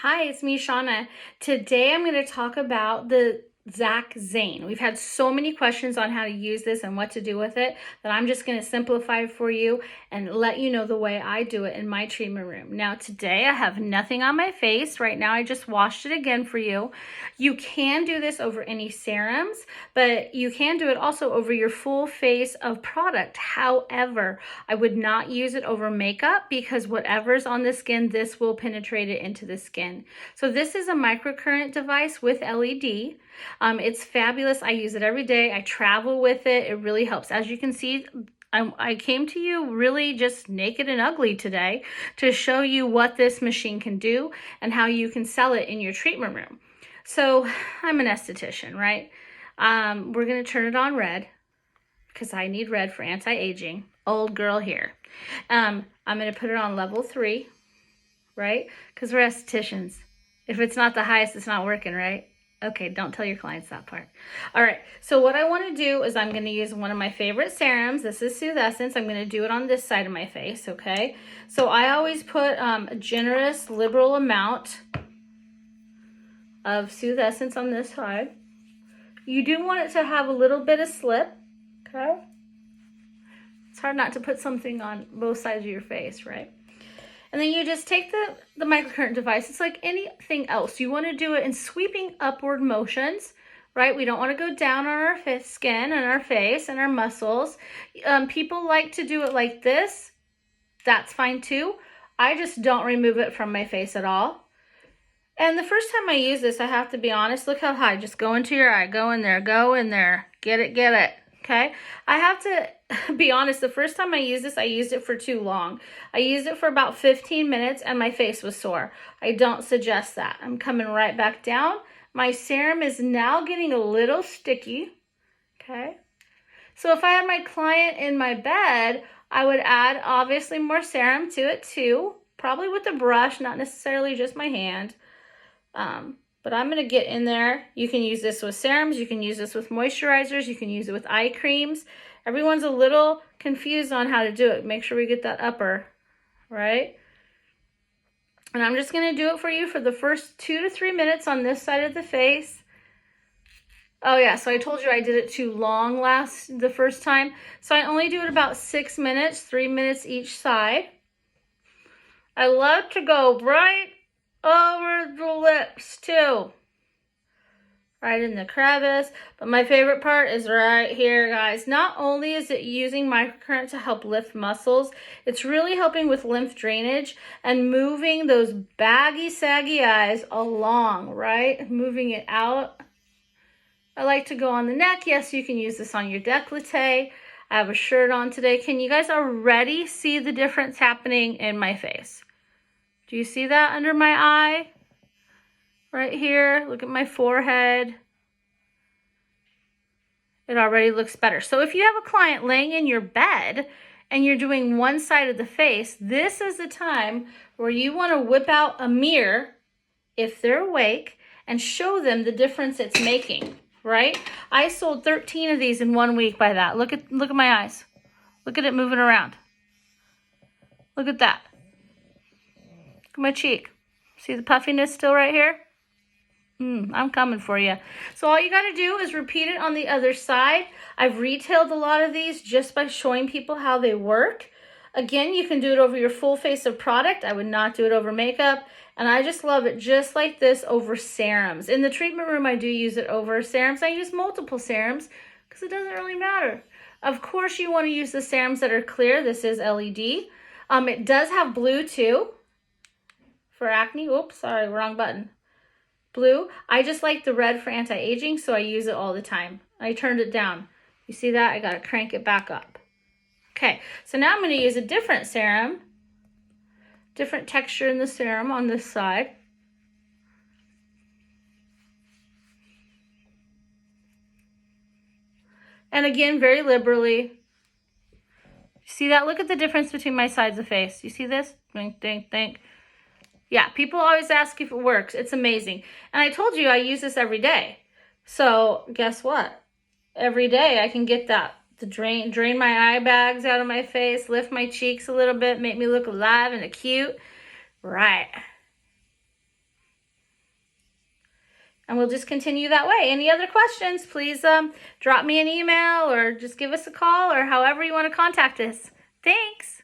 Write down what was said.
Hi, it's me, Shauna. Today I'm going to talk about the ZAQ Zayn. We've had so many questions on how to use this and what to do with it that I'm just going to simplify for you and let you know the way I do it in my treatment room. Now today I have nothing on my face. Right now I just washed it again for you. You can do this over any serums, but you can do it also over your full face of product. However, I would not use it over makeup because whatever's on the skin, this will penetrate it into the skin. So this is a microcurrent device with LED. It's fabulous. I use it every day. I travel with it. It really helps. As you can see, I came to you really just naked and ugly today to show you what this machine can do and how you can sell it in your treatment room. So I'm an esthetician, right? We're going to turn it on red because I need red for anti-aging. Old girl here. I'm going to put it on level 3, right? Because we're estheticians. If it's not the highest, it's not working, right? Okay, don't tell your clients that part. All right, so what I want to do is I'm going to use one of my favorite serums. This is Essence. I'm going to do it on this side of my face, okay? So I always put a generous, liberal amount of Essence on this side. You do want it to have a little bit of slip, okay? It's hard not to put something on both sides of your face, right? And then you just take the microcurrent device. It's like anything else. You want to do it in sweeping upward motions, right? We don't want to go down on our skin and our face and our muscles. People like to do it like this. That's fine too. I just don't remove it from my face at all. And the first time I use this, I have to be honest, look how high. Just go into your eye. Go in there. Go in there. Get it. Get it. Okay, I have to be honest, the first time I used this, I used it for too long. I used it for about 15 minutes and my face was sore. I don't suggest that. I'm coming right back down. My serum is now getting a little sticky, okay? So if I had my client in my bed, I would add obviously more serum to it too, probably with a brush, not necessarily just my hand. But I'm going to get in there. You can use this with serums. You can use this with moisturizers. You can use it with eye creams. Everyone's a little confused on how to do it. Make sure we get that upper, right? And I'm just going to do it for you for the first 2 to 3 minutes on this side of the face. Oh yeah, so I told you I did it too long the first time. So I only do it about 6 minutes, 3 minutes each side. I love to go right over the lips too, right in the crevice, but my favorite part is right here, guys. Not only is it using microcurrent to help lift muscles, it's really helping with lymph drainage and moving those baggy, saggy eyes along, right? Moving it out. I like to go on the neck. Yes, you can use this on your décolleté. I have a shirt on today. Can you guys already see the difference happening in my face? Do you see that under my eye? Right here, look at my forehead. It already looks better. So if you have a client laying in your bed and you're doing one side of the face, this is the time where you want to whip out a mirror, if they're awake, and show them the difference it's making, right? I sold 13 of these in 1 week by that. Look at my eyes. Look at it moving around. Look at that. Look at my cheek. See the puffiness still right here? I'm coming for you. So all you got to do is repeat it on the other side. I've retailed a lot of these just by showing people how they work. Again, you can do it over your full face of product. I would not do it over makeup. And I just love it just like this over serums. In the treatment room, I do use it over serums. I use multiple serums because it doesn't really matter. Of course, you want to use the serums that are clear. This is LED. It does have blue too. For acne, oops, sorry, wrong button. Blue, I just like the red for anti-aging, so I use it all the time. I turned it down. You see that? I gotta crank it back up. Okay, so now I'm gonna use a different serum, different texture in the serum on this side. And again, very liberally. See that? Look at the difference between my sides of the face. You see this? Think, think, think. Yeah, people always ask if it works. It's amazing. And I told you I use this every day. So guess what? Every day I can get that to drain my eye bags out of my face, lift my cheeks a little bit, make me look alive and cute. Right. And we'll just continue that way. Any other questions, please drop me an email or just give us a call or however you want to contact us. Thanks.